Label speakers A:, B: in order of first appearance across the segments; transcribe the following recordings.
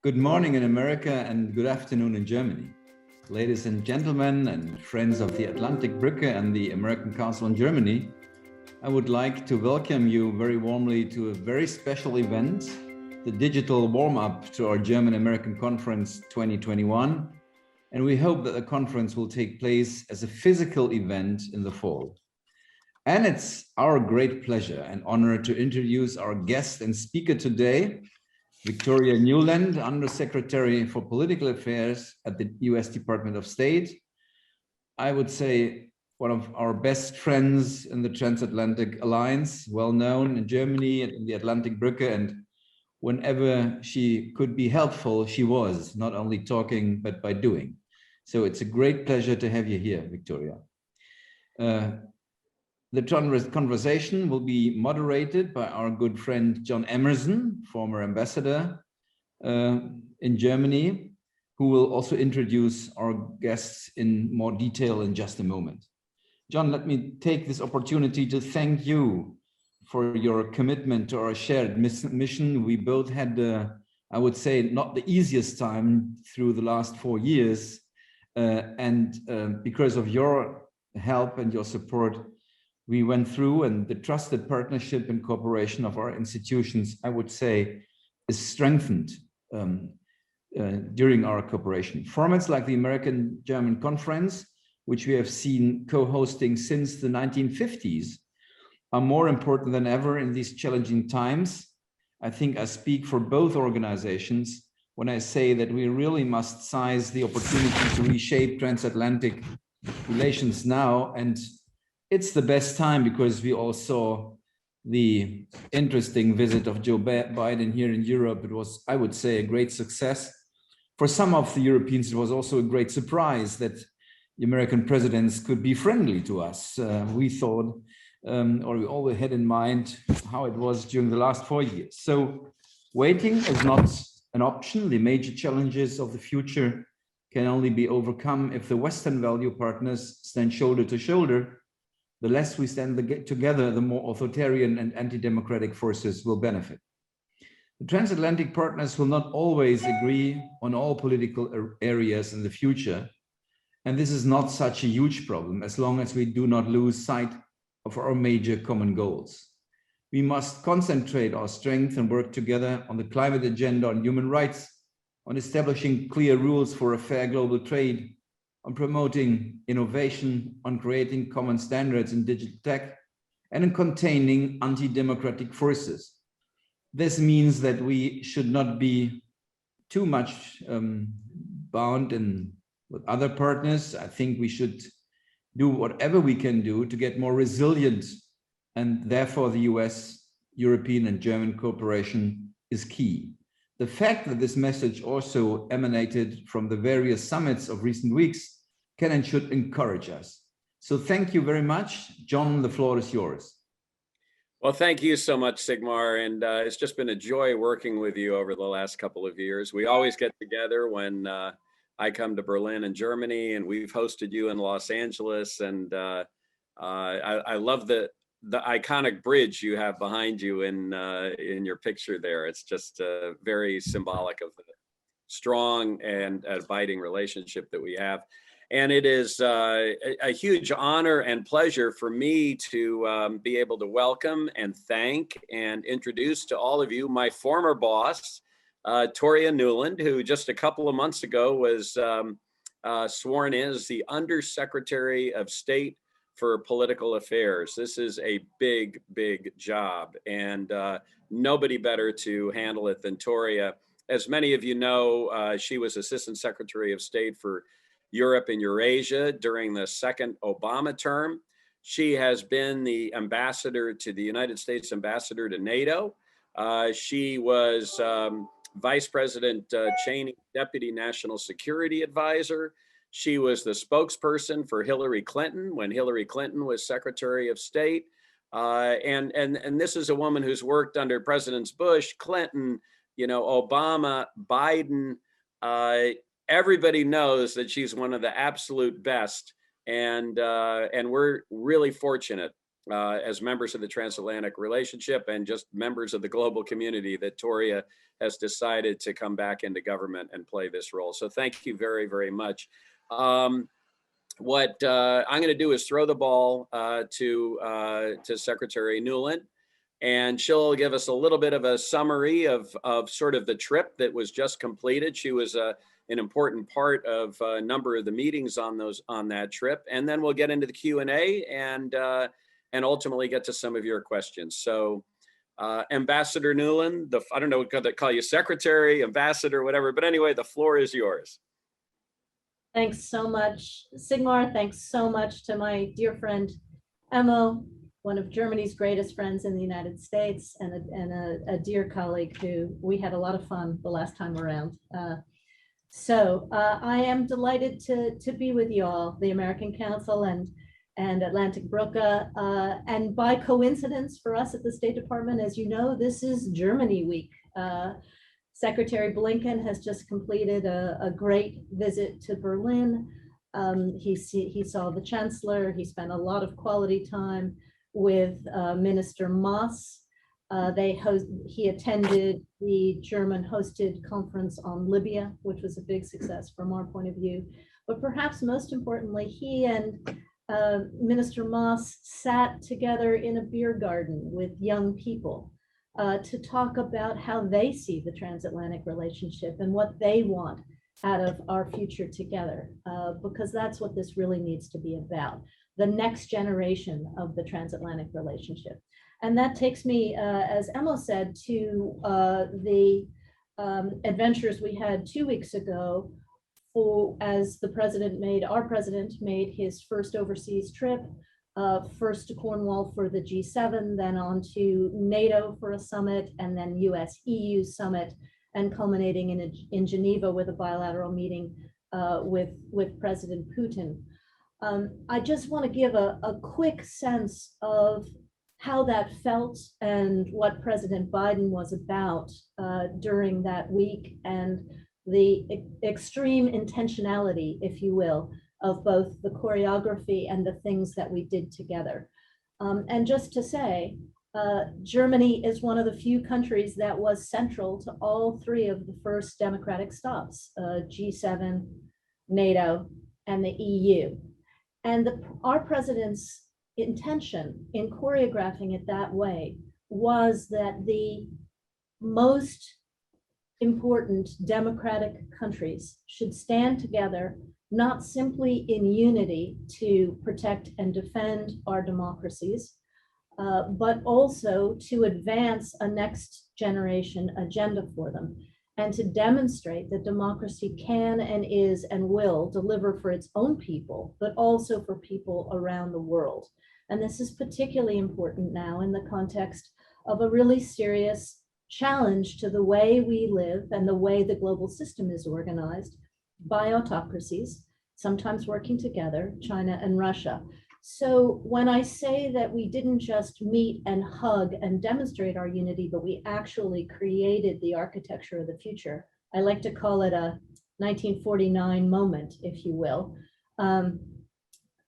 A: Good morning in America and good afternoon in Germany. Ladies and gentlemen and friends of the Atlantik-Brücke and the American Council on Germany, I would like to welcome you very warmly to a very special event, the digital warm-up to our German-American Conference 2021. And we hope that the conference will take place as a physical event in the fall. And it's our great pleasure and honor to introduce our guest and speaker today, Victoria Nuland, Undersecretary for Political Affairs at the US Department of State. I would say one of our best friends in the Transatlantic Alliance, well known in Germany and in the Atlantik-Brücke, and whenever she could be helpful, she was, not only talking, but by doing. So it's a great pleasure to have you here, Victoria. The conversation will be moderated by our good friend John Emerson, former ambassador in Germany, who will also introduce our guests in more detail in just a moment. John, let me take this opportunity to thank you for your commitment to our shared mission. We both had, I would say, not the easiest time through the last 4 years. Because of your help and your support, we went through, and the trusted partnership and cooperation of our institutions, I would say, is strengthened during our cooperation. Formats like the American-German Conference, which we have seen co-hosting since the 1950s, are more important than ever in these challenging times. I think I speak for both organizations when I say that we really must seize the opportunity to reshape transatlantic relations now. And it's the best time because we all saw the interesting visit of Joe Biden here in Europe. It was, I would say, a great success. For some of the Europeans, it was also a great surprise that the American presidents could be friendly to us. We thought, or we always had in mind how it was during the last 4 years. So waiting is not an option. The major challenges of the future can only be overcome if the Western value partners stand shoulder to shoulder. The less we stand together, the more authoritarian and anti-democratic forces will benefit. The transatlantic partners will not always agree on all political areas in the future. And this is not such a huge problem as long as we do not lose sight of our major common goals. We must concentrate our strength and work together on the climate agenda, on human rights, on establishing clear rules for a fair global trade, on promoting innovation, on creating common standards in digital tech, and in containing anti-democratic forces. This means that we should not be too much bound with other partners. I think we should do whatever we can do to get more resilient, and therefore the US, European, and German cooperation is key. The fact that this message also emanated from the various summits of recent weeks can and should encourage us. So thank you very much. John, the floor is yours.
B: Well, thank you so much, Sigmar. And it's just been a joy working with you over the last couple of years. We always get together when I come to Berlin and Germany, and we've hosted you in Los Angeles. And I love the iconic bridge you have behind you in your picture there. It's just very symbolic of the strong and abiding relationship that we have. And it is a huge honor and pleasure for me to be able to welcome and thank and introduce to all of you my former boss, Toria Nuland, who just a couple of months ago was sworn in as the Undersecretary of State for Political Affairs. This is a big, big job, and nobody better to handle it than Toria. As many of you know, she was Assistant Secretary of State for Europe and Eurasia during the second Obama term. She has been the ambassador to the United States ambassador to NATO. She was Vice President Cheney's Deputy National Security Advisor. She was the spokesperson for Hillary Clinton when Hillary Clinton was Secretary of State. And this is a woman who's worked under Presidents Bush, Clinton, Obama, Biden. Everybody knows that she's one of the absolute best, and we're really fortunate as members of the transatlantic relationship and just members of the global community that Toria has decided to come back into government and play this role. So thank you very, very much. What I'm going to do is throw the ball to Secretary Nuland, and she'll give us a little bit of a summary of sort of the trip that was just completed. She was an important part of a number of the meetings on that trip, and then we'll get into the Q&A and ultimately get to some of your questions. So Ambassador Nuland, I don't know what to call you, Secretary, Ambassador, whatever, but anyway, the floor is yours.
C: Thanks so much, Sigmar. Thanks so much to my dear friend, Emmo, one of Germany's greatest friends in the United States, and a dear colleague who we had a lot of fun the last time around. I am delighted to be with you all, the American Council and Atlantik-Brücke. And by coincidence for us at the State Department, as you know, this is Germany week. Secretary Blinken has just completed a great visit to Berlin. He saw the Chancellor. He spent a lot of quality time with Minister Maas. He attended the German-hosted conference on Libya, which was a big success from our point of view. But perhaps most importantly, he and Minister Maas sat together in a beer garden with young people to talk about how they see the transatlantic relationship and what they want out of our future together, because that's what this really needs to be about, the next generation of the transatlantic relationship. And that takes me, as Emma said, to the adventures we had 2 weeks ago, as our president made his first overseas trip, first to Cornwall for the G7, then on to NATO for a summit, and then US-EU summit, and culminating in Geneva with a bilateral meeting with President Putin. I just want to give a quick sense of how that felt and what President Biden was about during that week, and the extreme intentionality, if you will, of both the choreography and the things that we did together. And just to say, Germany is one of the few countries that was central to all three of the first democratic stops, G7, NATO, and the EU. And our president's intention in choreographing it that way was that the most important democratic countries should stand together, not simply in unity to protect and defend our democracies, but also to advance a next generation agenda for them, and to demonstrate that democracy can and is and will deliver for its own people, but also for people around the world. And this is particularly important now in the context of a really serious challenge to the way we live and the way the global system is organized by autocracies, sometimes working together, China and Russia. So when I say that we didn't just meet and hug and demonstrate our unity, but we actually created the architecture of the future, I like to call it a 1949 moment, if you will.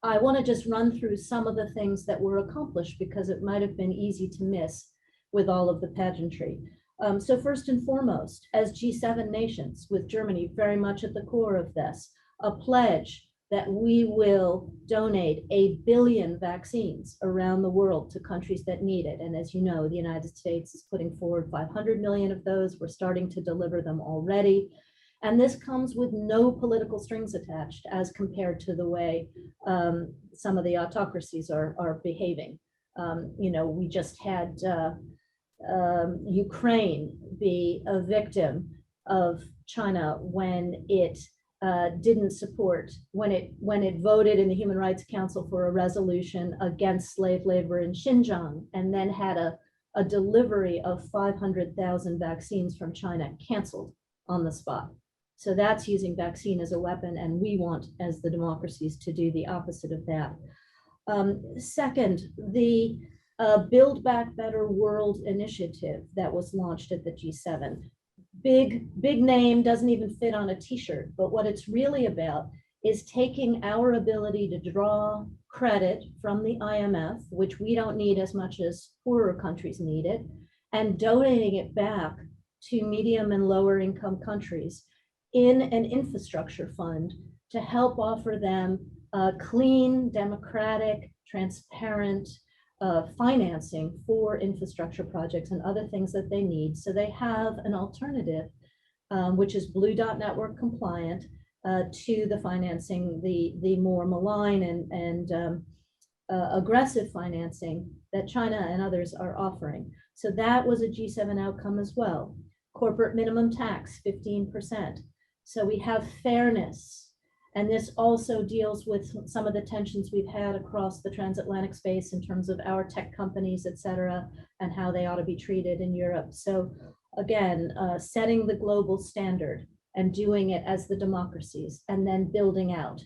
C: I want to just run through some of the things that were accomplished, because it might have been easy to miss with all of the pageantry. So first and foremost, as G7 nations, with Germany very much at the core of this, a pledge that we will donate 1 billion vaccines around the world to countries that need it. And as you know, the United States is putting forward 500 million of those. We're starting to deliver them already. And this comes with no political strings attached as compared to the way some of the autocracies are behaving. We just had Ukraine be a victim of China when it didn't support, when it voted in the Human Rights Council for a resolution against slave labor in Xinjiang, and then had a delivery of 500,000 vaccines from China canceled on the spot. So that's using vaccine as a weapon, and we want, as the democracies, to do the opposite of that. Second, the Build Back Better World initiative that was launched at the G7. Big name, doesn't even fit on a t-shirt, but what it's really about is taking our ability to draw, credit from the IMF, which we don't need as much as poorer countries need it, and donating it back to medium and lower income countries in an infrastructure fund to help offer them clean, democratic, transparent financing for infrastructure projects and other things that they need. So they have an alternative, which is Blue Dot Network compliant, to the financing, the more malign and aggressive financing that China and others are offering. So that was a G7 outcome as well. Corporate minimum tax, 15%. So we have fairness. And this also deals with some of the tensions we've had across the transatlantic space in terms of our tech companies, et cetera, and how they ought to be treated in Europe. So again, setting the global standard and doing it as the democracies, and then building out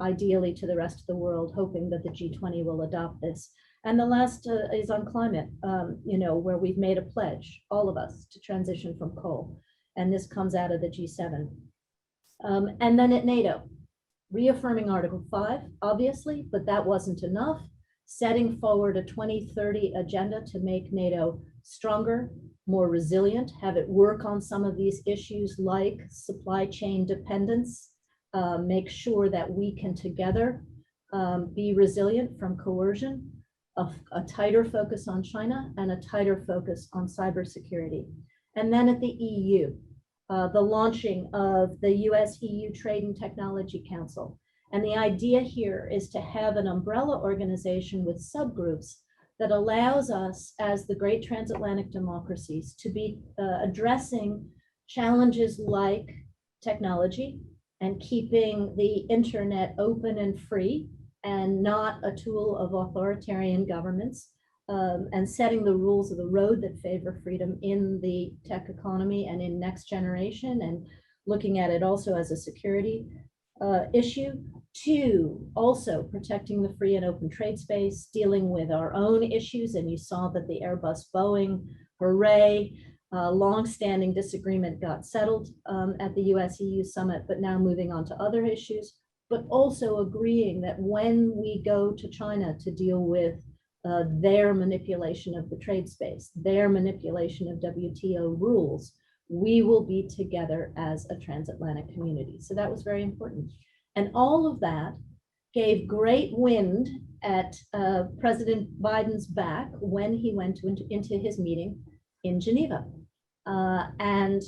C: ideally to the rest of the world, hoping that the G20 will adopt this. And the last is on climate, where we've made a pledge, all of us, to transition from coal. And this comes out of the G7. And then at NATO, reaffirming Article 5, obviously, but that wasn't enough. Setting forward a 2030 agenda to make NATO stronger, more resilient, have it work on some of these issues like supply chain dependence, make sure that we can together be resilient from coercion, a tighter focus on China, and a tighter focus on cybersecurity. And then at the EU, the launching of the US-EU Trade and Technology Council. And the idea here is to have an umbrella organization with subgroups that allows us as the great transatlantic democracies to be addressing challenges like technology and keeping the internet open and free and not a tool of authoritarian governments, and setting the rules of the road that favor freedom in the tech economy and in next generation, and looking at it also as a security issue. Two, also protecting the free and open trade space, dealing with our own issues. And you saw that the Airbus-Boeing, hooray, long-standing disagreement got settled at the US-EU summit, but now moving on to other issues, but also agreeing that when we go to China to deal with their manipulation of the trade space, their manipulation of WTO rules, we will be together as a transatlantic community. So that was very important. And all of that gave great wind at President Biden's back when he went into his meeting in Geneva. And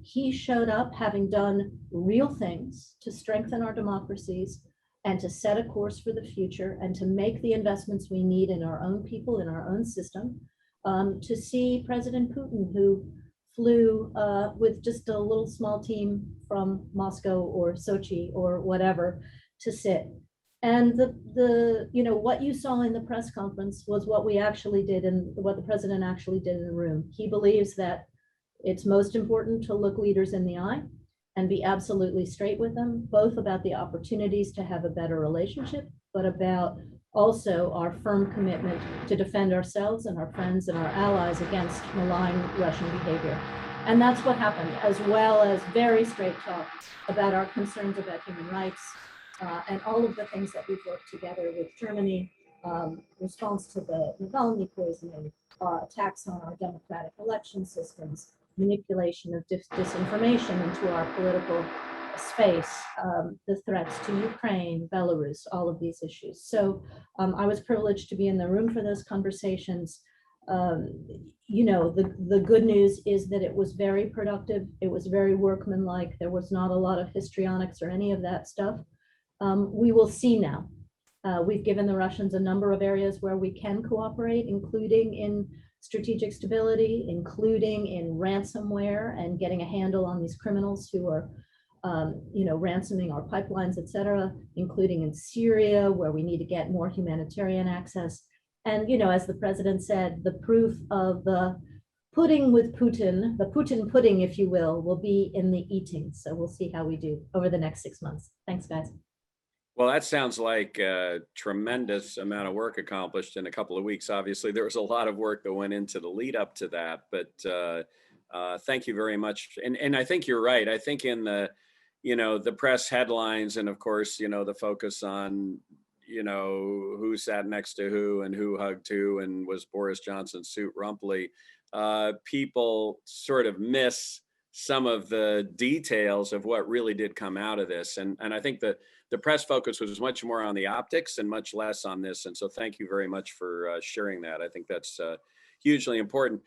C: he showed up having done real things to strengthen our democracies and to set a course for the future and to make the investments we need in our own people, in our own system, to see President Putin, who flew with just a little small team from Moscow or Sochi or whatever to sit. And what you saw in the press conference was what we actually did and what the president actually did in the room. He believes that it's most important to look leaders in the eye and be absolutely straight with them, both about the opportunities to have a better relationship, but about also our firm commitment to defend ourselves and our friends and our allies against malign Russian behavior. And that's what happened, as well as very straight talk about our concerns about human rights and all of the things that we've worked together with Germany, response to the Navalny poisoning, attacks on our democratic election systems, manipulation of disinformation into our political space, the threats to Ukraine, Belarus, all of these issues. So I was privileged to be in the room for those conversations. The good news is that it was very productive. It was very workmanlike. There was not a lot of histrionics or any of that stuff. We will see now. We've given the Russians a number of areas where we can cooperate, including in strategic stability, including in ransomware and getting a handle on these criminals who are ransoming our pipelines, et cetera, including in Syria, where we need to get more humanitarian access. And, as the president said, the proof of the pudding with Putin, the Putin pudding, if you will be in the eating. So we'll see how we do over the next 6 months. Thanks, guys.
B: Well, that sounds like a tremendous amount of work accomplished in a couple of weeks. Obviously, there was a lot of work that went into the lead up to that, but thank you very much. And I think you're right. I think in the press headlines and of course, the focus on, you know, who sat next to who and who hugged who and was Boris Johnson's suit rumply, people sort of miss some of the details of what really did come out of this. And I think that the press focus was much more on the optics and much less on this. And so thank you very much for sharing that. I think that's hugely important.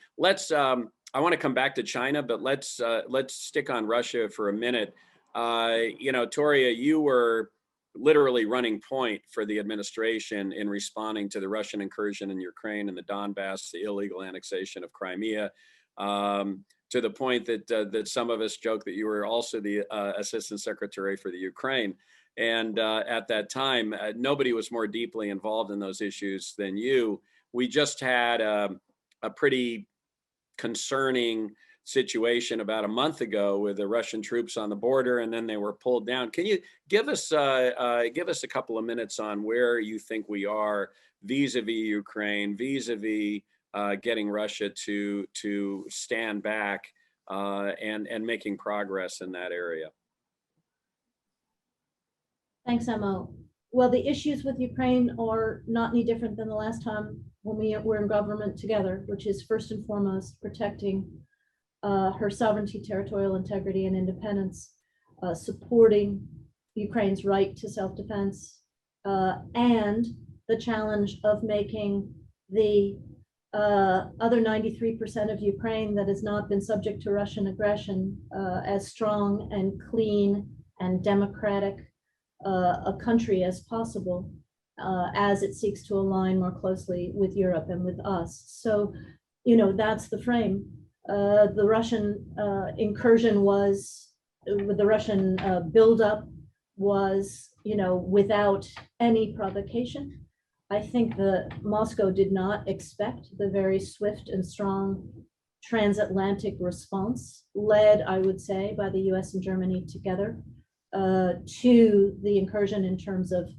B: I want to come back to China, but let's stick on Russia for a minute. You know, Toria, you were literally running point for the administration in responding to the Russian incursion in Ukraine and the Donbass, the illegal annexation of Crimea, to the point that some of us joke that you were also the Assistant Secretary for the Ukraine. And at that time, nobody was more deeply involved in those issues than you. We just had a pretty concerning situation about a month ago with the Russian troops on the border, and then they were pulled down. Can you give us a couple of minutes on where you think we are vis-a-vis Ukraine, vis-a-vis getting Russia to stand back and making progress in that area?
C: Thanks, Emma. Well, the issues with Ukraine are not any different than the last time when we were in government together, which is first and foremost protecting her sovereignty, territorial integrity, and independence, supporting Ukraine's right to self-defense, and the challenge of making the other 93% of Ukraine that has not been subject to Russian aggression as strong and clean and democratic a country as possible, as it seeks to align more closely with Europe and with us. So, you know, that's the frame. The Russian incursion was, the Russian buildup was, you know, without any provocation. I think that Moscow did not expect the very swift and strong transatlantic response, led, I would say, by the US and Germany together, to the incursion in terms of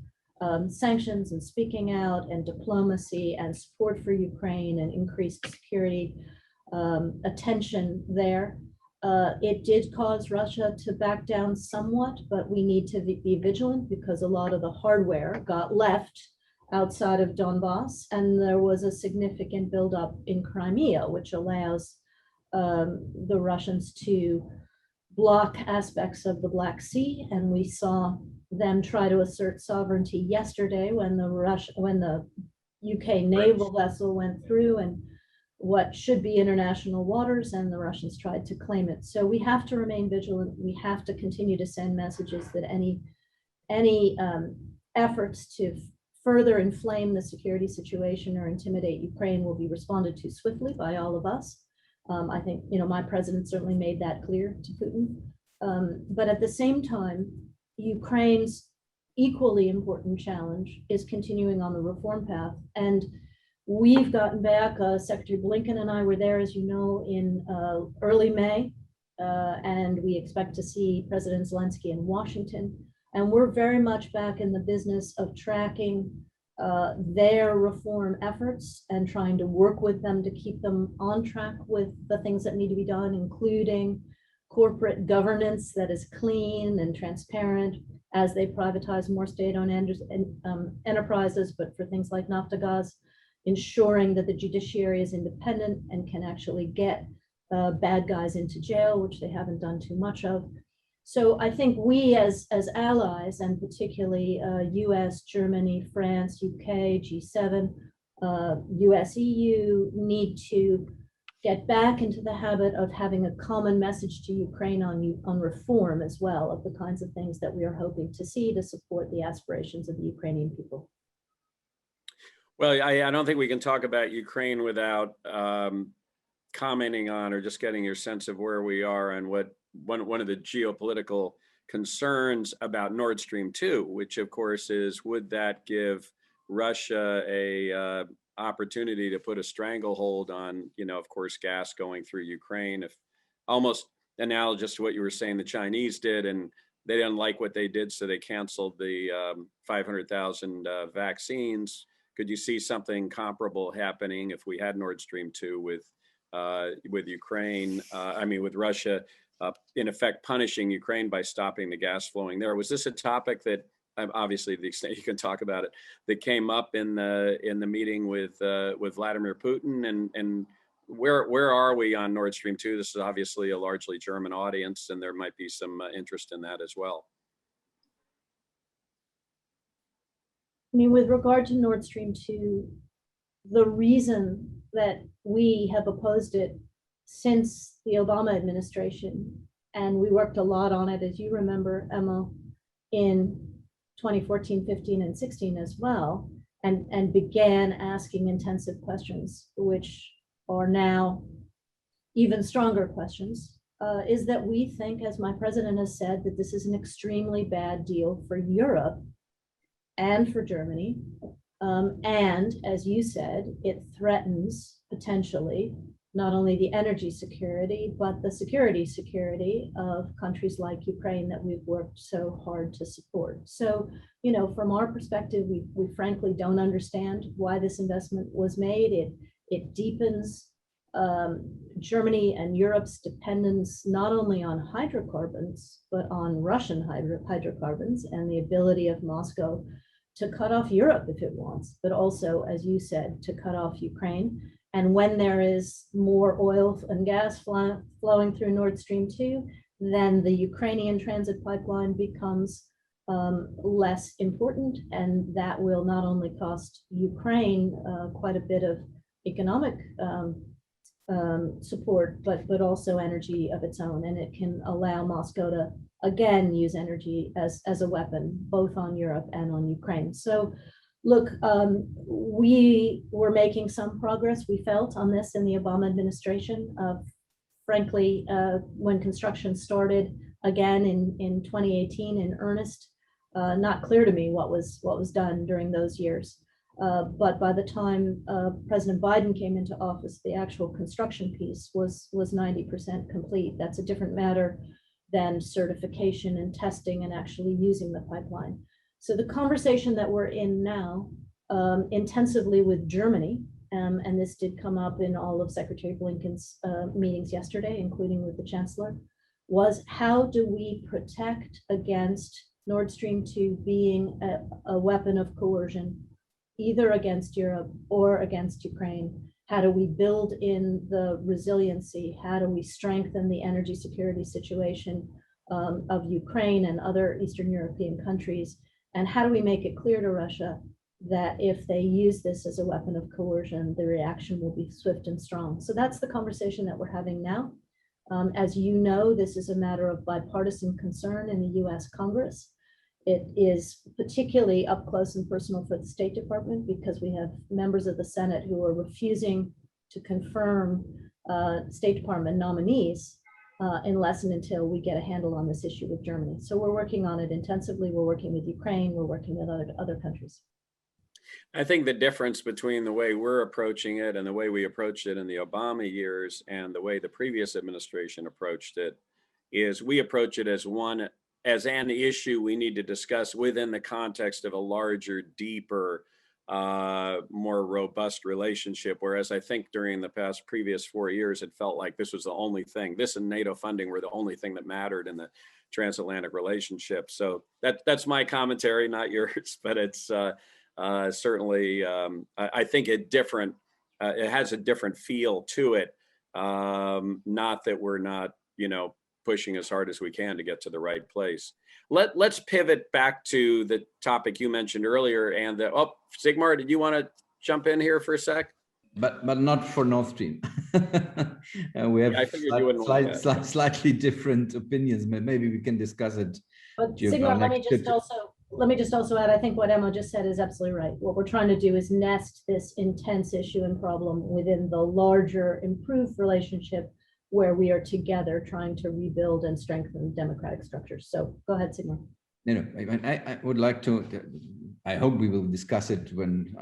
C: sanctions and speaking out and diplomacy and support for Ukraine and increased security attention there. It did cause Russia to back down somewhat, but we need to be vigilant because a lot of the hardware got left outside of Donbass, and there was a significant buildup in Crimea, which allows the Russians to block aspects of the Black Sea. And we saw them try to assert sovereignty yesterday when the UK naval vessel went through and what should be international waters, and the Russians tried to claim it. So we have to remain vigilant. We have to continue to send messages that any efforts to further inflame the security situation or intimidate Ukraine will be responded to swiftly by all of us. I think, you know, my president certainly made that clear to Putin. But at the same time, Ukraine's equally important challenge is continuing on the reform path. And we've gotten back, Secretary Blinken and I were there, as you know, in early May, and we expect to see President Zelensky in Washington. And we're very much back in the business of tracking their reform efforts and trying to work with them to keep them on track with the things that need to be done, including corporate governance that is clean and transparent as they privatize more state-owned enterprises, but for things like Naftogaz, ensuring that the judiciary is independent and can actually get bad guys into jail, which they haven't done too much of. So I think we as allies, and particularly US, Germany, France, UK, G7, US, EU, need to get back into the habit of having a common message to Ukraine on reform as well, of the kinds of things that we are hoping to see to support the aspirations of the Ukrainian people.
B: Well, I don't think we can talk about Ukraine without commenting on or just getting your sense of where we are and what one of the geopolitical concerns about Nord Stream 2, which of course is, would that give Russia a opportunity to put a stranglehold on, you know, of course, gas going through Ukraine, if almost analogous to what you were saying the Chinese did, and they didn't like what they did, so they canceled the 500,000 vaccines. Could you see something comparable happening if we had Nord Stream 2 with Ukraine, with Russia, in effect punishing Ukraine by stopping the gas flowing there? Was this a topic that obviously the extent you can talk about it, that came up in the meeting with Vladimir Putin, and where are we on Nord Stream 2? This is obviously a largely German audience, and there might be some interest in that as well.
C: I mean, with regard to Nord Stream 2, the reason that we have opposed it since the Obama administration, and we worked a lot on it, as you remember, Emma, in 2014, 15, and 16 as well, and began asking intensive questions, which are now even stronger questions, is that we think, as my president has said, that this is an extremely bad deal for Europe and for Germany. And as you said, it threatens potentially not only the energy security, but the security of countries like Ukraine that we've worked so hard to support. So, you know, from our perspective, we frankly don't understand why this investment was made. It deepens Germany and Europe's dependence not only on hydrocarbons, but on Russian hydrocarbons and the ability of Moscow to cut off Europe if it wants, but also, as you said, to cut off Ukraine. And when there is more oil and gas flowing through Nord Stream 2, then the Ukrainian transit pipeline becomes less important, and that will not only cost Ukraine quite a bit of economic support, but also energy of its own, and it can allow Moscow to again use energy as a weapon, both on Europe and on Ukraine. So look, we were making some progress, we felt, on this in the Obama administration. Frankly, when construction started again in 2018 in earnest, not clear to me what was done during those years. But by the time President Biden came into office, the actual construction piece was 90% complete. That's a different matter than certification and testing and actually using the pipeline. So the conversation that we're in now, intensively with Germany, and this did come up in all of Secretary Blinken's meetings yesterday, including with the Chancellor, was how do we protect against Nord Stream 2 being a weapon of coercion, either against Europe or against Ukraine? How do we build in the resiliency? How do we strengthen the energy security situation of Ukraine and other Eastern European countries? And how do we make it clear to Russia that if they use this as a weapon of coercion, the reaction will be swift and strong? So that's the conversation that we're having now. As you know, this is a matter of bipartisan concern in the US Congress. It is particularly up close and personal for the State Department because we have members of the Senate who are refusing to confirm State Department nominees unless and until we get a handle on this issue with Germany. So we're working on it intensively. We're working with Ukraine. We're working with other countries.
B: I think the difference between the way we're approaching it and the way we approached it in the Obama years and the way the previous administration approached it is we approach it as an issue we need to discuss within the context of a larger, deeper, more robust relationship. Whereas I think during the previous 4 years, it felt like this was the only thing. This and NATO funding were the only thing that mattered in the transatlantic relationship. So that's my commentary, not yours, but it's certainly, I think it has a different feel to it. Not that we're not, pushing as hard as we can to get to the right place. Let's pivot back to the topic you mentioned earlier, and Sigmar, did you want to jump in here for a sec?
A: But not for Nord Stream. We have slightly different opinions. Maybe we can discuss it.
C: But Sigmar, let me just also add, I think what Emma just said is absolutely right. What we're trying to do is nest this intense issue and problem within the larger improved relationship where we are together trying to rebuild and strengthen democratic structures. So go ahead, Sigmar.
A: I would like to, I hope we will discuss it when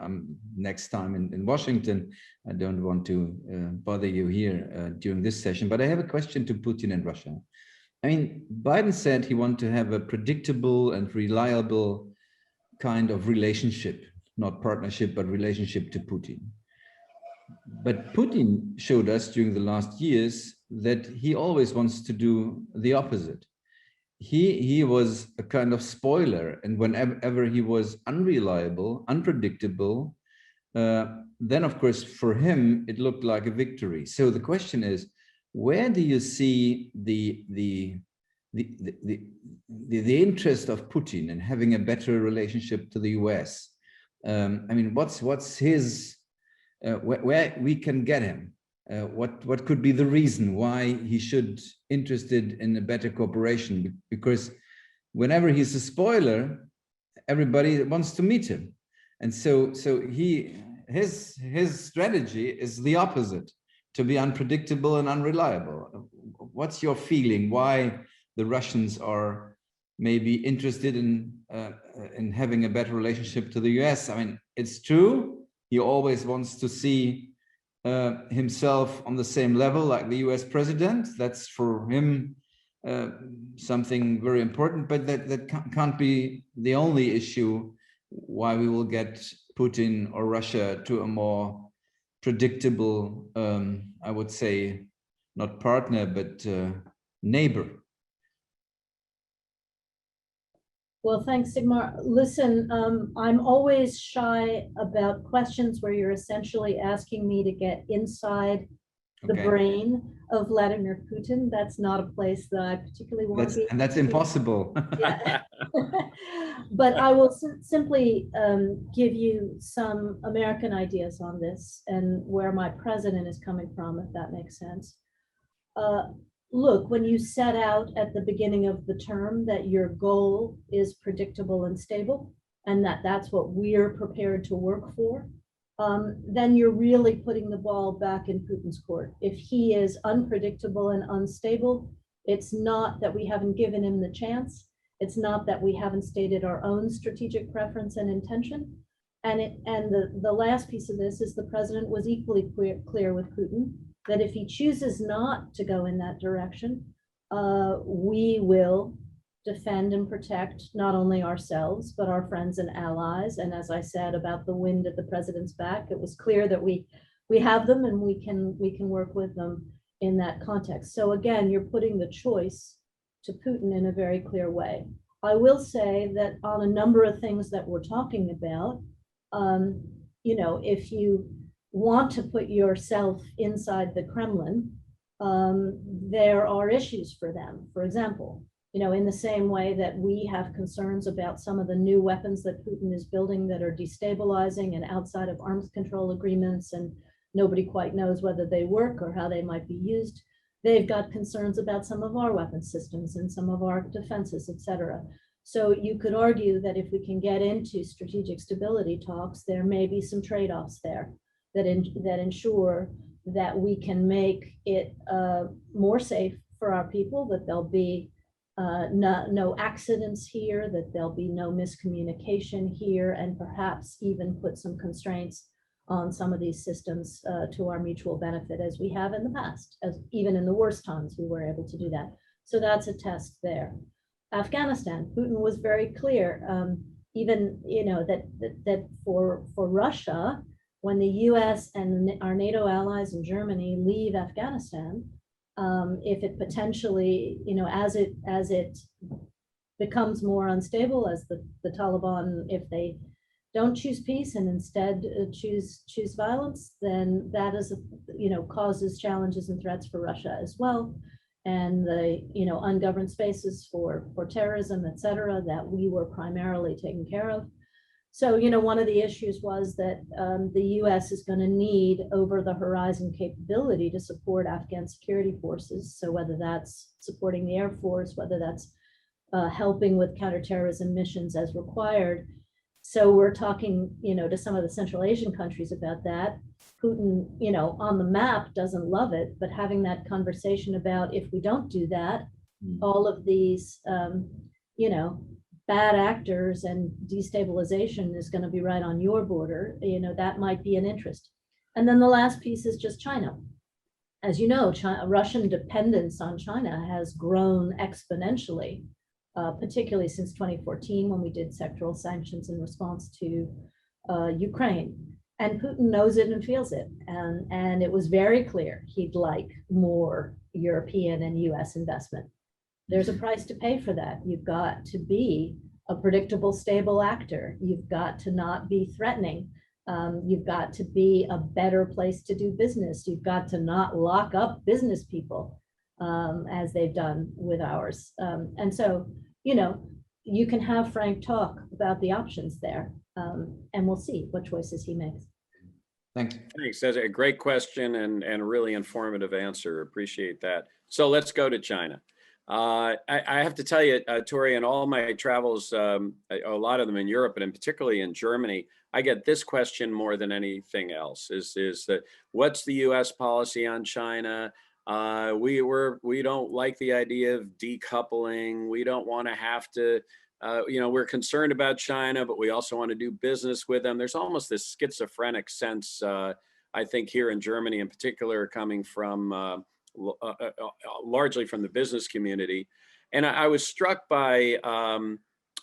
A: next time in Washington. I don't want to bother you here during this session, but I have a question to Putin and Russia. I mean, Biden said he wanted to have a predictable and reliable kind of relationship, not partnership, but relationship to Putin. But Putin showed us during the last years that he always wants to do the opposite. he was a kind of spoiler, and whenever he was unreliable, unpredictable, then of course for him it looked like a victory. So the question is, where do you see the interest of Putin in having a better relationship to the US? I mean, what's his where we can get him? What could be the reason why he should interested in a better cooperation? Because whenever he's a spoiler, everybody wants to meet him, and so his strategy is the opposite, to be unpredictable and unreliable. What's your feeling? Why the Russians are maybe interested in having a better relationship to the US? I mean, it's true, he always wants to see himself on the same level like the US president. That's for him something very important, but that can't be the only issue why we will get Putin or Russia to a more predictable, I would say, not partner, but neighbor.
C: Well, thanks, Sigmar. Listen, I'm always shy about questions where you're essentially asking me to get inside the brain of Vladimir Putin. That's not a place that I particularly want to be.
A: And that's impossible.
C: Yeah. But I will simply give you some American ideas on this and where my president is coming from, if that makes sense. Look, when you set out at the beginning of the term that your goal is predictable and stable, and that's what we're prepared to work for, then you're really putting the ball back in Putin's court. If he is unpredictable and unstable, it's not that we haven't given him the chance. It's not that we haven't stated our own strategic preference and intention. And the last piece of this is the president was equally clear with Putin that if he chooses not to go in that direction, we will defend and protect not only ourselves, but our friends and allies. And as I said about the wind at the president's back, it was clear that we have them and we can work with them in that context. So again, you're putting the choice to Putin in a very clear way. I will say that on a number of things that we're talking about, you know, if you want to put yourself inside the Kremlin, there are issues for them. For example, you know, in the same way that we have concerns about some of the new weapons that Putin is building that are destabilizing and outside of arms control agreements, and nobody quite knows whether they work or how they might be used. They've got concerns about some of our weapon systems and some of our defenses, et cetera. So you could argue that if we can get into strategic stability talks, there may be some trade-offs there that ensure that we can make it more safe for our people, that there'll be no accidents here, that there'll be no miscommunication here, and perhaps even put some constraints on some of these systems to our mutual benefit, as we have in the past, as even in the worst times we were able to do that. So that's a test there. Afghanistan, Putin was very clear, even, you know, that for Russia, when the US and our NATO allies in Germany leave Afghanistan, if it potentially, you know, as it becomes more unstable, as the Taliban, if they don't choose peace and instead choose violence, then that is, you know, causes challenges and threats for Russia as well. And the, you know, ungoverned spaces for terrorism, et cetera, that we were primarily taking care of. So, you know, one of the issues was that the US is going to need over the horizon capability to support Afghan security forces. So whether that's supporting the Air Force, whether that's helping with counterterrorism missions as required. So we're talking, you know, to some of the Central Asian countries about that. Putin, you know, on the map doesn't love it, but having that conversation about if we don't do that, all of these, you know, bad actors and destabilization is going to be right on your border, you know, that might be an interest. And then the last piece is just China. As you know, Russian dependence on China has grown exponentially, particularly since 2014 when we did sectoral sanctions in response to Ukraine. And Putin knows it and feels it. And it was very clear he'd like more European and US investment. There's a price to pay for that. You've got to be a predictable, stable actor. You've got to not be threatening. You've got to be a better place to do business. You've got to not lock up business people as they've done with ours. And so, you know, you can have frank talk about the options there, and we'll see what choices he makes.
A: Thanks.
B: Thanks. That's a great question and a really informative answer. Appreciate that. So let's go to China. I have to tell you, Tori, in all my travels, a lot of them in Europe, and particularly in Germany, I get this question more than anything else: is that what's the U.S. policy on China? We don't like the idea of decoupling. We don't want to have to. We're concerned about China, but we also want to do business with them. There's almost this schizophrenic sense, I think, here in Germany in particular, coming from largely from the business community. And I was struck by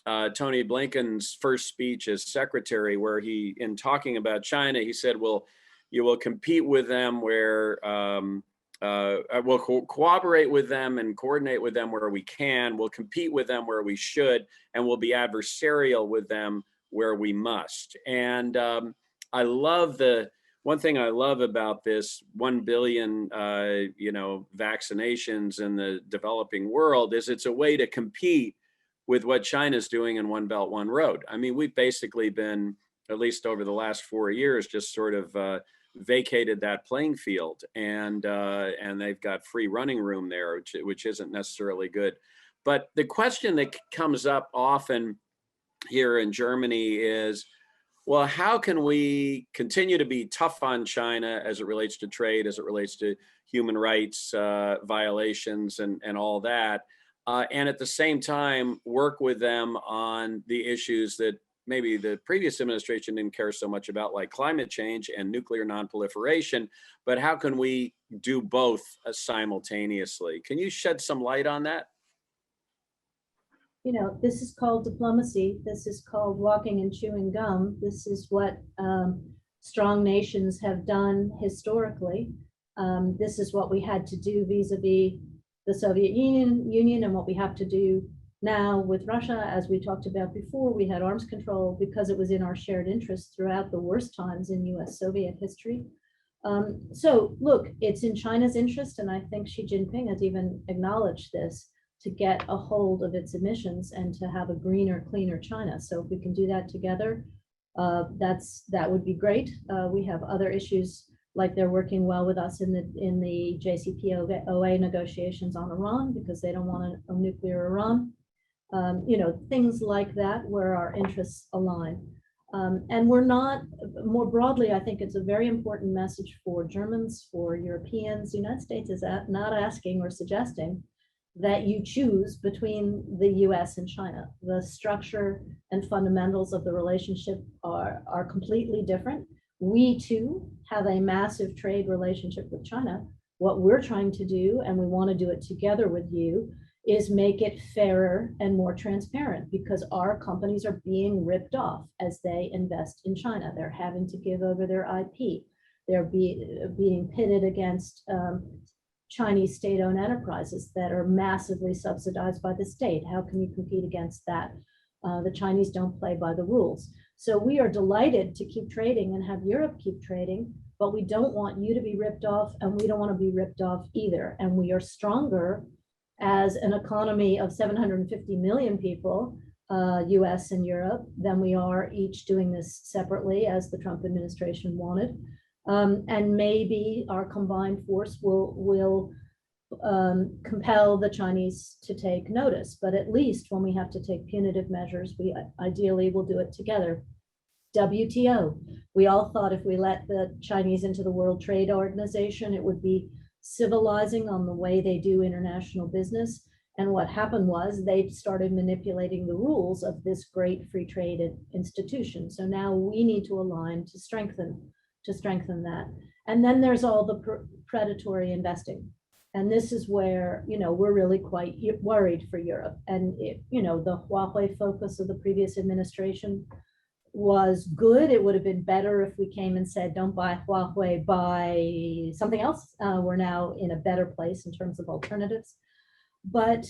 B: Tony Blinken's first speech as secretary, where he, in talking about China, he said, well, you will compete with them where we'll cooperate with them and coordinate with them where we can. We'll compete with them where we should, and we'll be adversarial with them where we must. And I love one thing I love about this 1 billion, vaccinations in the developing world is it's a way to compete with what China's doing in One Belt, One Road. I mean, we've basically been, at least over the last 4 years, just sort of vacated that playing field, and they've got free running room there, which isn't necessarily good. But the question that comes up often here in Germany is, well, how can we continue to be tough on China as it relates to trade, as it relates to human rights violations and all that, and at the same time work with them on the issues that maybe the previous administration didn't care so much about, like climate change and nuclear nonproliferation, but how can we do both simultaneously? Can you shed some light on that?
C: You know, this is called diplomacy. This is called walking and chewing gum. This is what strong nations have done historically. This is what we had to do vis-a-vis the Soviet Union and what we have to do now with Russia. As we talked about before, we had arms control because it was in our shared interests throughout the worst times in US-Soviet history. So look, it's in China's interest, and I think Xi Jinping has even acknowledged this, to get a hold of its emissions and to have a greener, cleaner China. So if we can do that together, that would be great. We have other issues, like they're working well with us in the JCPOA negotiations on Iran, because they don't want a nuclear Iran. Things like that where our interests align. And we're not, more broadly, I think it's a very important message for Germans, for Europeans. The United States is not asking or suggesting that you choose between the US and China. The structure and fundamentals of the relationship are completely different. We too have a massive trade relationship with China. What we're trying to do, and we want to do it together with you, is make it fairer and more transparent, because our companies are being ripped off as they invest in China. They're having to give over their IP. They're being pitted against Chinese state-owned enterprises that are massively subsidized by the state. How can you compete against that? The Chinese don't play by the rules. So we are delighted to keep trading and have Europe keep trading, but we don't want you to be ripped off, and we don't want to be ripped off either. And we are stronger as an economy of 750 million people, US and Europe, than we are each doing this separately, as the Trump administration wanted. And maybe our combined force will compel the Chinese to take notice. But at least when we have to take punitive measures, we ideally will do it together. WTO. We all thought if we let the Chinese into the World Trade Organization, it would be civilizing on the way they do international business. And what happened was they started manipulating the rules of this great free trade institution. So now we need to align to strengthen that. And then there's all the predatory investing. And this is where, we're really quite worried for Europe. And, the Huawei focus of the previous administration was good. It would have been better if we came and said, don't buy Huawei, buy something else. We're now in a better place in terms of alternatives. But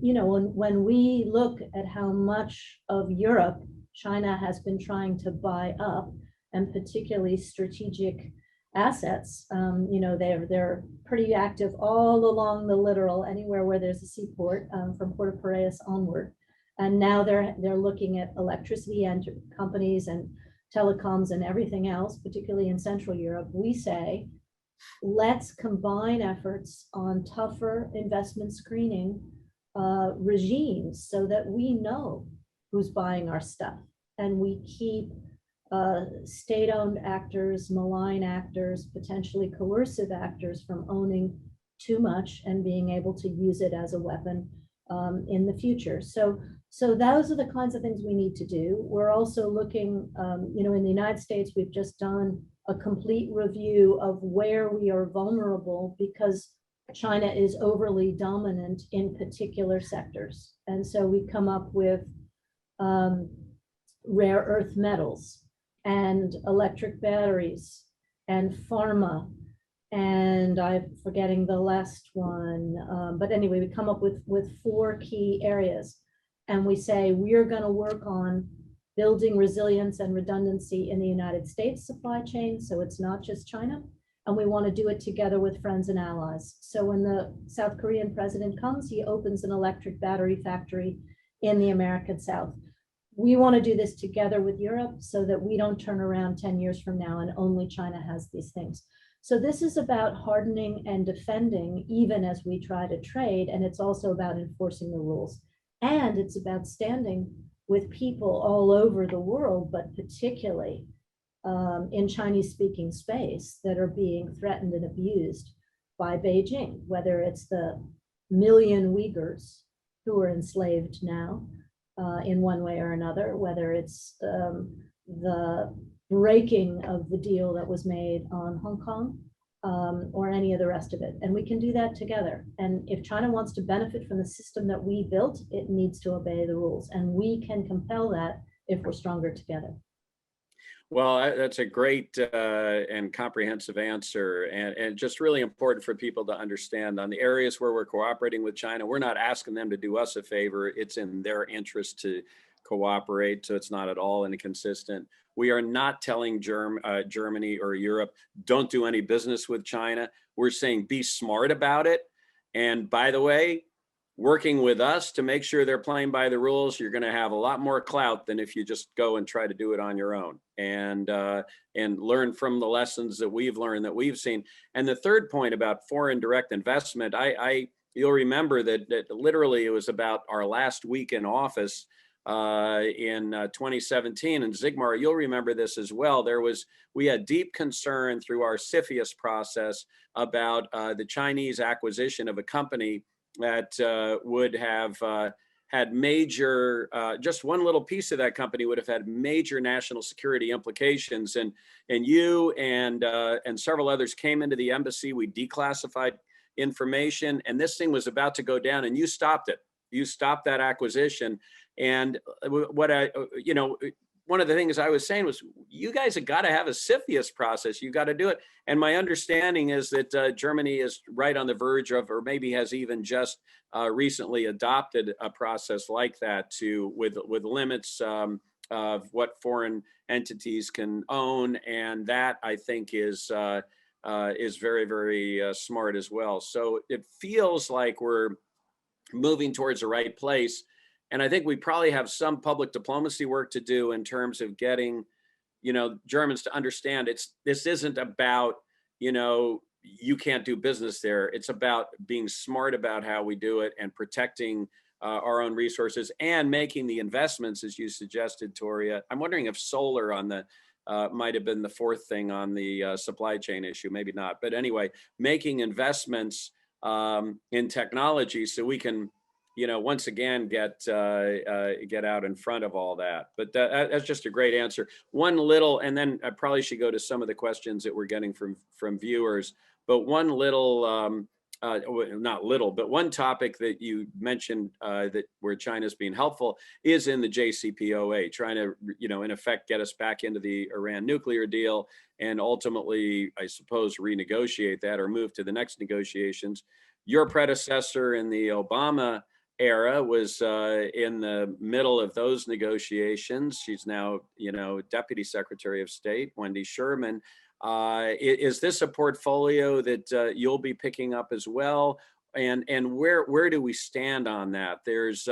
C: you know, when we look at how much of Europe China has been trying to buy up, and particularly strategic assets, you know, they're pretty active all along the littoral, anywhere where there's a seaport, from Puerto Paredes onward. And now they're looking at electricity and companies and telecoms and everything else, particularly in Central Europe. We say, let's combine efforts on tougher investment screening regimes so that we know who's buying our stuff, and we keep state-owned actors, malign actors, potentially coercive actors from owning too much and being able to use it as a weapon in the future. So those are the kinds of things we need to do. We're also looking, you know, in the United States, we've just done a complete review of where we are vulnerable because China is overly dominant in particular sectors. And so we come up with rare earth metals and electric batteries and pharma, and I'm forgetting the last one. But anyway, we come up with 4 key areas, and we say we're going to work on building resilience and redundancy in the United States supply chain, so it's not just China, and we want to do it together with friends and allies. So when the South Korean president comes, he opens an electric battery factory in the American South. We want to do this together with Europe so that we don't turn around 10 years from now and only China has these things. So this is about hardening and defending even as we try to trade, and it's also about enforcing the rules. And it's about standing with people all over the world, but particularly in Chinese-speaking space that are being threatened and abused by Beijing, whether it's the million Uyghurs who are enslaved now in one way or another, whether it's the breaking of the deal that was made on Hong Kong, or any of the rest of it. And we can do that together. And if China wants to benefit from the system that we built, it needs to obey the rules. And we can compel that if we're stronger together.
B: Well, that's a great and comprehensive answer, and just really important for people to understand on the areas where we're cooperating with China. We're not asking them to do us a favor. It's in their interest to cooperate, so it's not at all inconsistent. We are not telling Germany or Europe, don't do any business with China. We're saying be smart about it. And by the way, working with us to make sure they're playing by the rules, you're going to have a lot more clout than if you just go and try to do it on your own, and learn from the lessons that we've learned, that we've seen. And the third point about foreign direct investment, you'll remember that literally it was about our last week in office in 2017, and Sigmar, you'll remember this as well. We had deep concern through our CFIUS process about the Chinese acquisition of a company that would have had major, just one little piece of that company would have had major national security implications. And you and several others came into the embassy. We declassified information, and this thing was about to go down, and you stopped it. You stopped that acquisition. And one of the things I was saying was, you guys have got to have a CFIUS process. You got to do it. And my understanding is that Germany is right on the verge of, or maybe has even just recently adopted a process like that with limits of what foreign entities can own. And that, I think, is very, very smart as well. So it feels like we're moving towards the right place. And I think we probably have some public diplomacy work to do in terms of getting, Germans to understand this isn't about, you can't do business there. It's about being smart about how we do it and protecting our own resources and making the investments, as you suggested, Toria. I'm wondering if solar on the might have been the fourth thing on the supply chain issue, maybe not. But anyway, making investments in technology so we can, once again, get out in front of all that. But that's just a great answer. One little, and then I probably should go to some of the questions that we're getting from viewers. But one little, not little, but one topic that you mentioned that where China's being helpful is in the JCPOA, trying to, in effect, get us back into the Iran nuclear deal and ultimately, I suppose, renegotiate that or move to the next negotiations. Your predecessor in the Obama era was in the middle of those negotiations. She's now, Deputy Secretary of State, Wendy Sherman. Is this a portfolio that you'll be picking up as well? And where do we stand on that? There's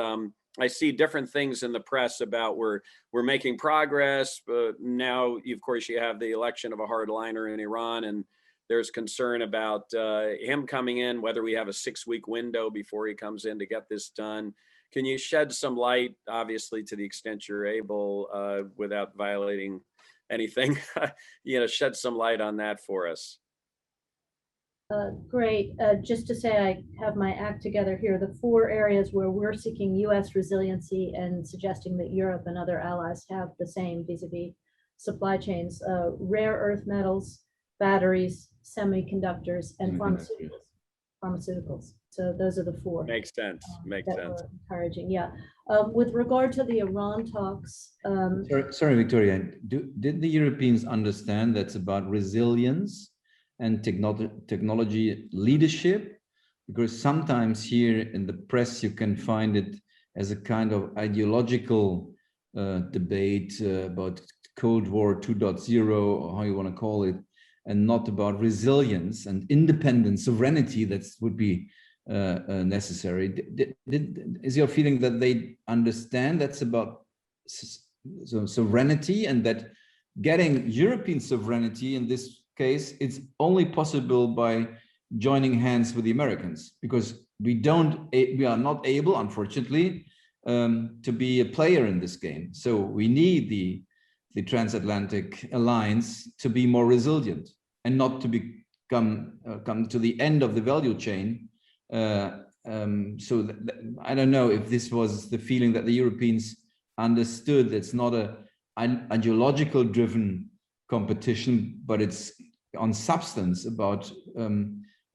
B: I see different things in the press about we're making progress, but now of course you have the election of a hardliner in Iran, and there's concern about him coming in, whether we have a 6-week window before he comes in to get this done. Can you shed some light, obviously to the extent you're able, without violating anything, shed some light on that for us?
C: Great. Just to say, I have my act together here. The 4 areas where we're seeking U.S. resiliency and suggesting that Europe and other allies have the same vis-a-vis supply chains: rare earth metals, batteries, semiconductors, and pharmaceuticals. So those are the 4.
B: Makes sense. Makes sense.
C: We're encouraging. Yeah. With regard to the Iran talks.
A: Sorry, Victoria. Did the Europeans understand that's about resilience and technology leadership? Because sometimes here in the press you can find it as a kind of ideological debate about Cold War 2.0, or how you want to call it, and not about resilience and independent sovereignty that would be necessary. Is your feeling that they understand that's about sovereignty, and that getting European sovereignty in this case, it's only possible by joining hands with the Americans, because we are not able, unfortunately, to be a player in this game. So we need the transatlantic alliance to be more resilient and not to come to the end of the value chain. So I don't know if this was the feeling that the Europeans understood. It's not an ideological driven competition, but it's on substance about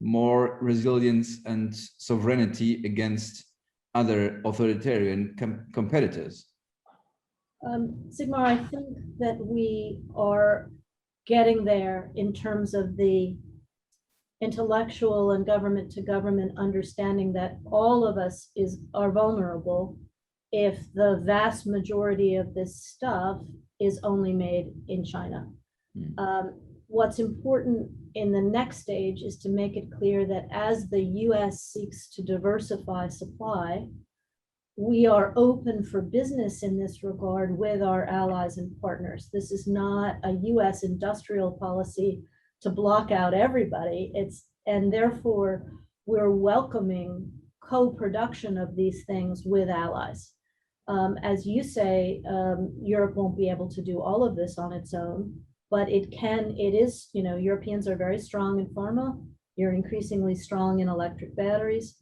A: more resilience and sovereignty against other authoritarian competitors.
C: Sigmar, I think that we are getting there in terms of the intellectual and government to government understanding that all of us are vulnerable if the vast majority of this stuff is only made in China. What's important in the next stage is to make it clear that as the US seeks to diversify supply, we are open for business in this regard with our allies and partners. This is not a US industrial policy to block out everybody. And therefore we're welcoming co-production of these things with allies. As you say, Europe won't be able to do all of this on its own, but Europeans are very strong in pharma. You're increasingly strong in electric batteries.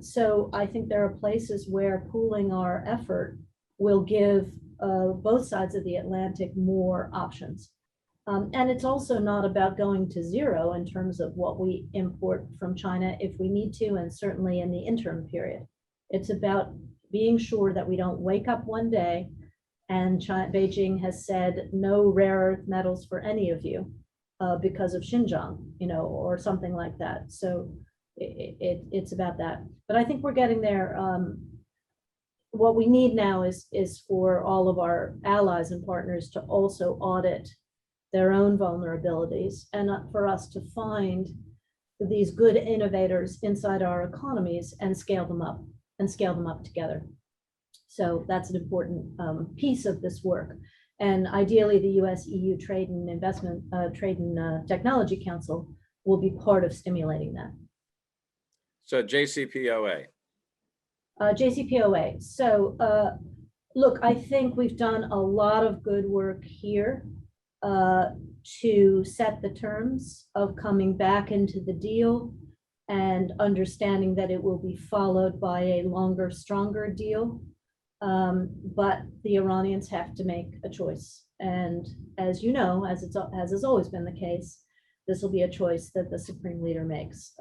C: So I think there are places where pooling our effort will give both sides of the Atlantic more options. And it's also not about going to zero in terms of what we import from China if we need to, and certainly in the interim period. It's about being sure that we don't wake up one day and Beijing has said no rare earth metals for any of you because of Xinjiang, or something like that. So it's about that. But I think we're getting there. What we need now is for all of our allies and partners to also audit their own vulnerabilities, and for us to find these good innovators inside our economies and scale them up together. So that's an important piece of this work. And ideally, the US-EU Trade and Technology Council will be part of stimulating that.
B: So JCPOA.
C: JCPOA. So look, I think we've done a lot of good work here to set the terms of coming back into the deal and understanding that it will be followed by a longer, stronger deal. But the Iranians have to make a choice. And as you know, as has always been the case, this will be a choice that the Supreme Leader makes.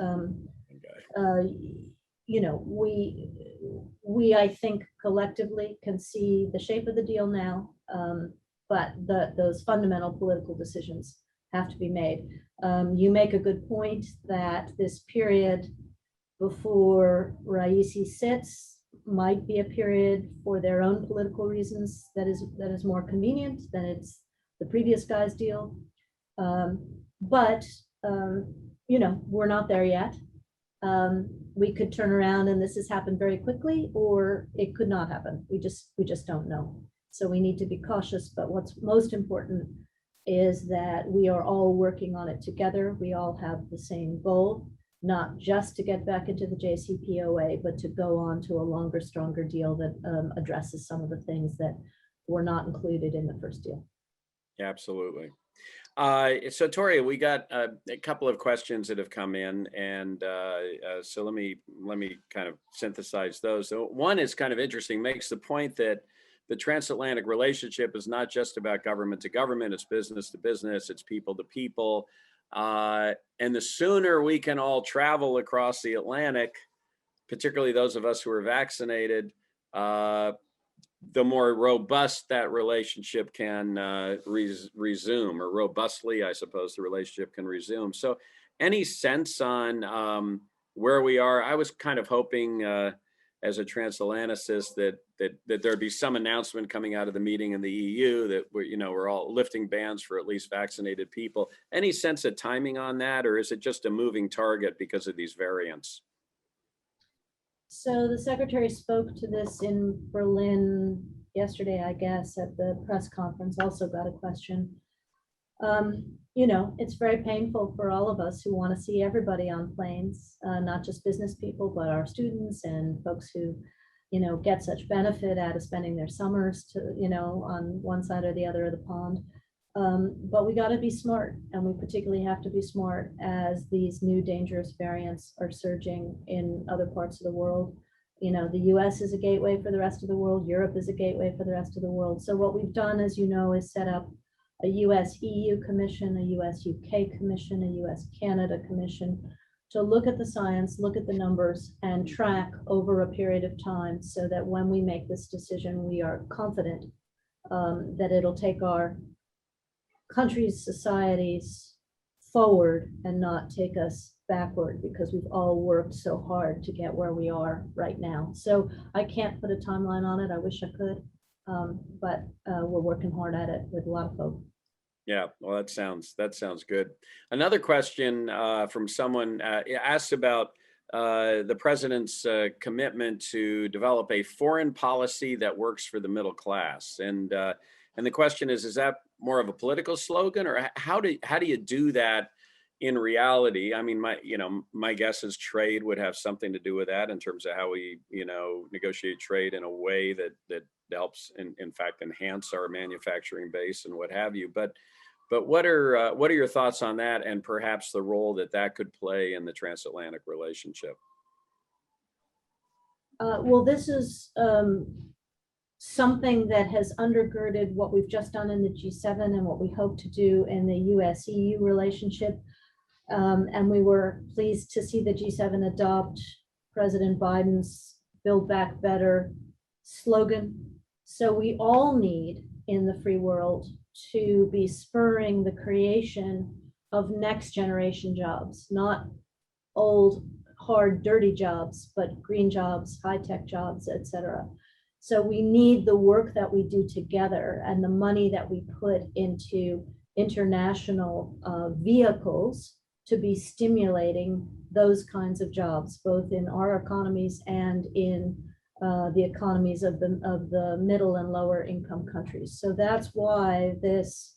C: We I think collectively can see the shape of the deal now, but those fundamental political decisions have to be made. You make a good point that this period before Raisi sits might be a period for their own political reasons that is more convenient than it's the previous guy's deal. But you know, we're not there yet. We could turn around and this has happened very quickly, or it could not happen. We just don't know. So we need to be cautious. But what's most important is that we are all working on it together. We all have the same goal, not just to get back into the JCPOA, but to go on to a longer, stronger deal that addresses some of the things that were not included in the first deal.
B: Absolutely. So Toria, we got a couple of questions that have come in, and so let me kind of synthesize those. So one is kind of interesting, makes the point that the transatlantic relationship is not just about government to government, it's business to business, it's people to people. And the sooner we can all travel across the Atlantic, particularly those of us who are vaccinated, the more robust that relationship can resume, or robustly, I suppose, the relationship can resume. So any sense on where we are? I was kind of hoping as a transatlanticist that there'd be some announcement coming out of the meeting in the EU that we're all lifting bans for at least vaccinated people. Any sense of timing on that, or is it just a moving target because of these variants?
C: So the secretary spoke to this in Berlin yesterday, I guess, at the press conference, also got a question. You know, it's very painful for all of us who want to see everybody on planes, not just business people, but our students and folks who, you know, get such benefit out of spending their summers to, you know, on one side or the other of the pond. But we got to be smart, and we particularly have to be smart as these new dangerous variants are surging in other parts of the world. You know, the US is a gateway for the rest of the world. Europe is a gateway for the rest of the world. So what we've done, as you know, is set up a US-EU commission, a US-UK commission, a US-Canada commission to look at the science, look at the numbers, and track over a period of time so that when we make this decision, we are confident that it'll take our countries, societies forward and not take us backward, because we've all worked so hard to get where we are right now. So I can't put a timeline on it. I wish I could, but we're working hard at it with a lot of folks.
B: Yeah, well, that sounds good. Another question from someone asked about the president's commitment to develop a foreign policy that works for the middle class, and the question is that more of a political slogan, or how do you do that in reality? I mean, my guess is trade would have something to do with that in terms of how we, negotiate trade in a way that helps, in fact, enhance our manufacturing base and what have you. But what are your thoughts on that, and perhaps the role that could play in the transatlantic relationship?
C: Well, this is something that has undergirded what we've just done in the G7 and what we hope to do in the US-EU relationship. And we were pleased to see the G7 adopt President Biden's Build Back Better slogan. So we all need in the free world to be spurring the creation of next generation jobs, not old, hard, dirty jobs, but green jobs, high-tech jobs, et cetera. So we need the work that we do together and the money that we put into international vehicles to be stimulating those kinds of jobs, both in our economies and in the economies of the middle and lower income countries. So that's why this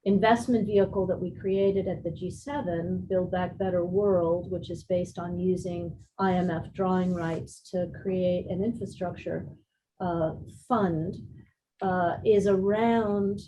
C: investment vehicle that we created at the G7, Build Back Better World, which is based on using IMF drawing rights to create an infrastructure fund, is around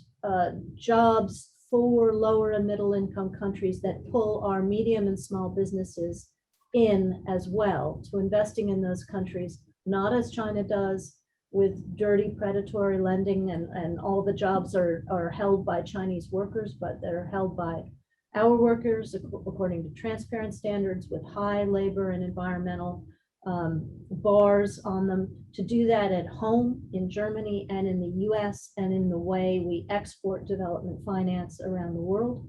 C: jobs for lower and middle income countries that pull our medium and small businesses in as well, to investing in those countries, not as China does with dirty predatory lending and all the jobs are held by Chinese workers, but they're held by our workers according to transparent standards with high labor and environmental bars on them, to do that at home in Germany and in the US and in the way we export development finance around the world.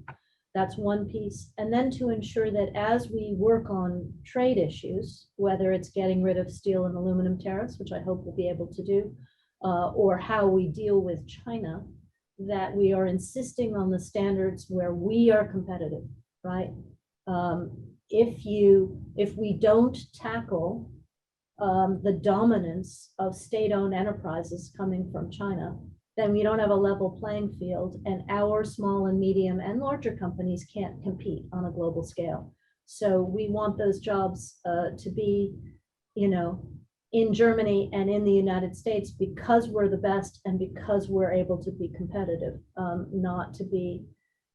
C: That's one piece. And then to ensure that as we work on trade issues, whether it's getting rid of steel and aluminum tariffs, which I hope we'll be able to do, or how we deal with China, that we are insisting on the standards where we are competitive, right? If we don't tackle the dominance of state-owned enterprises coming from China, then we don't have a level playing field, and our small and medium and larger companies can't compete on a global scale. So we want those jobs to be, in Germany and in the United States, because we're the best and because we're able to be competitive, not to be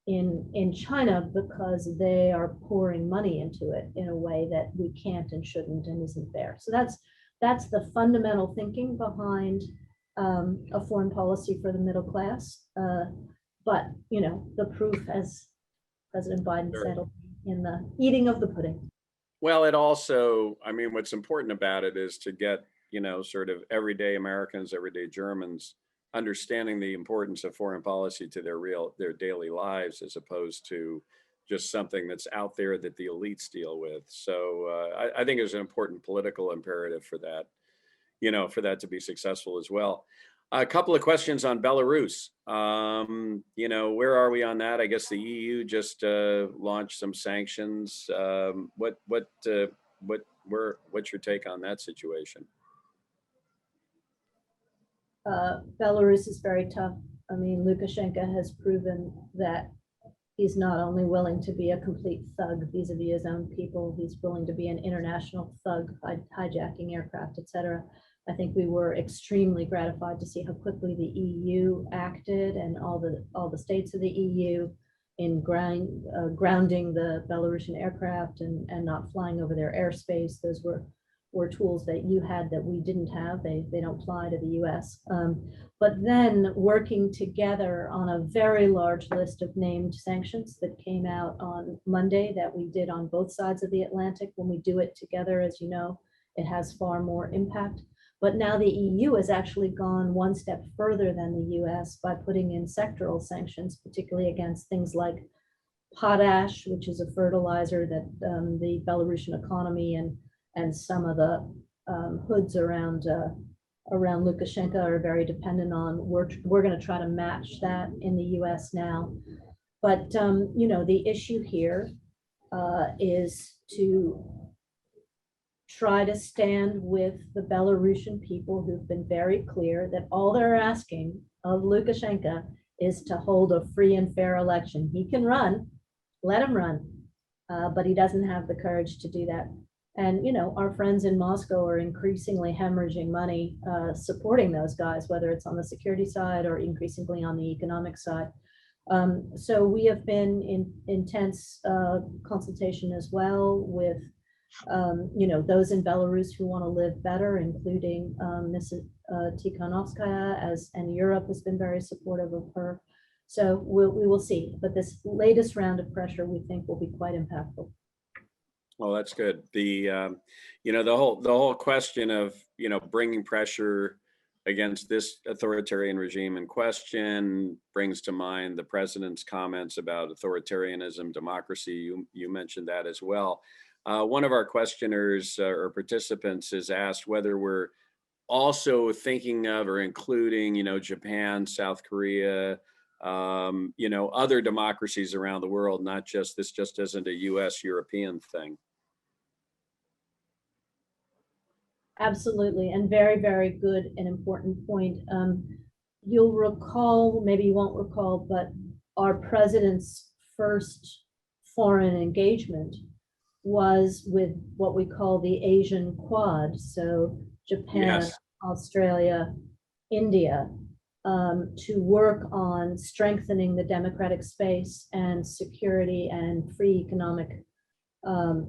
C: in China because they are pouring money into it in a way that we can't and shouldn't and isn't fair. So that's the fundamental thinking behind a foreign policy for the middle class. But the proof, as President Biden said, in the eating of the pudding.
B: Well, it also, I mean, what's important about it is to get, sort of everyday Americans, everyday Germans, understanding the importance of foreign policy to their daily lives, as opposed to just something that's out there that the elites deal with. So I think there's an important political imperative for that, for that to be successful as well. A couple of questions on Belarus. Where are we on that? I guess the EU just launched some sanctions. What's your take on that situation?
C: Belarus is very tough. I mean, Lukashenko has proven that he's not only willing to be a complete thug vis-a-vis his own people, he's willing to be an international thug, hijacking aircraft, etc. I think we were extremely gratified to see how quickly the EU acted, and all the states of the EU in grounding the Belarusian aircraft and not flying over their airspace. Those were tools that you had that we didn't have. They don't fly to the US. But then working together on a very large list of named sanctions that came out on Monday that we did on both sides of the Atlantic. When we do it together, as you know, it has far more impact. But now the EU has actually gone one step further than the US by putting in sectoral sanctions, particularly against things like potash, which is a fertilizer that the Belarusian economy and some of the hoods around Lukashenko are very dependent on. We're going to try to match that in the US now. But the issue here is to try to stand with the Belarusian people who've been very clear that all they're asking of Lukashenko is to hold a free and fair election. He can run, let him run, but he doesn't have the courage to do that. And our friends in Moscow are increasingly hemorrhaging money supporting those guys, whether it's on the security side or increasingly on the economic side. So we have been in intense consultation as well with those in Belarus who want to live better, including Mrs. Tikhanovskaya, and Europe has been very supportive of her. So we will see. But this latest round of pressure, we think, will be quite impactful.
B: Well, that's good. The the whole question of bringing pressure against this authoritarian regime in question brings to mind the president's comments about authoritarianism, democracy. You mentioned that as well. One of our questioners or participants has asked whether we're also thinking of or including, Japan, South Korea, other democracies around the world, not just this just isn't a US European thing.
C: Absolutely, and very, very good and important point. You'll recall, maybe you won't recall, but our president's first foreign engagement was with what we call the Asian Quad. So Japan, yes, Australia, India, to work on strengthening the democratic space and security and free economic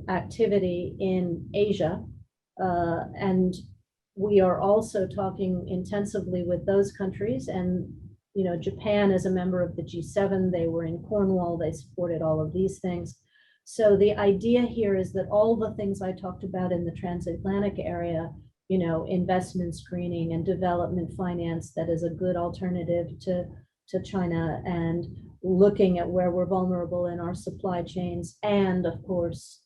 C: activity in Asia. And we are also talking intensively with those countries. And, Japan is a member of the G7. They were in Cornwall. They supported all of these things. So the idea here is that all the things I talked about in the transatlantic area, investment screening and development finance, that is a good alternative to to China and looking at where we're vulnerable in our supply chains, and of course,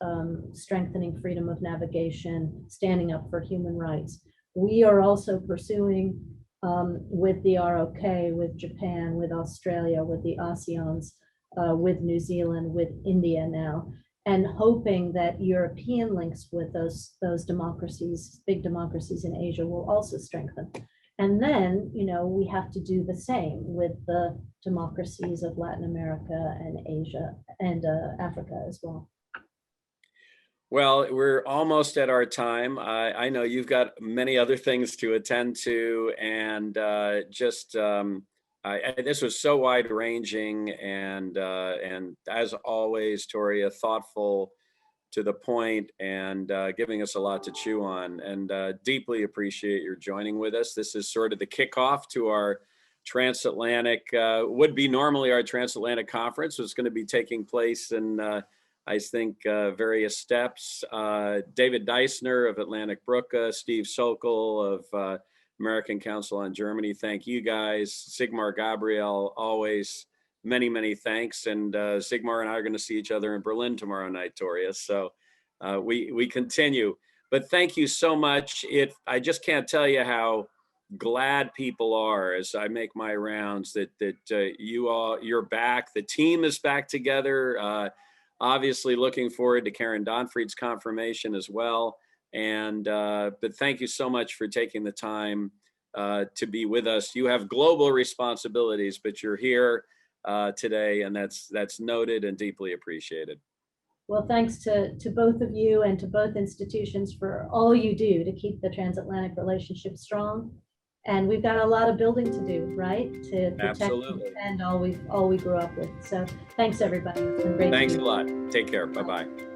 C: strengthening freedom of navigation, standing up for human rights. We are also pursuing with the ROK, with Japan, with Australia, with the ASEANs, with New Zealand, with India now, and hoping that European links with those democracies, big democracies in Asia, will also strengthen. And then, we have to do the same with the democracies of Latin America and Asia and Africa as well.
B: Well, we're almost at our time. I know you've got many other things to attend to, and this was so wide-ranging, and as always, Toria, thoughtful, to the point, and giving us a lot to chew on. And deeply appreciate your joining with us. This is sort of the kickoff to our transatlantic, would be normally our transatlantic conference. It's going to be taking place in, I think, various steps. David Deissner of Atlantik-Brücke, Steve Sokol of American Council on Germany. Thank you guys. Sigmar Gabriel, always many, many thanks. And Sigmar and I are going to see each other in Berlin tomorrow night, Toria. So we continue. But thank you so much. I just can't tell you how glad people are as I make my rounds that you're back. The team is back together. Obviously looking forward to Karen Donfried's confirmation as well. And but thank you so much for taking the time to be with us. You have global responsibilities, but you're here today, and that's noted and deeply appreciated.
C: Well, thanks to both of you and to both institutions for all you do to keep the transatlantic relationship strong. And we've got a lot of building to do, right? To protect and defend all we grew up with. So thanks, everybody. It's been great.
B: Thanks a lot. Take care. Bye-bye.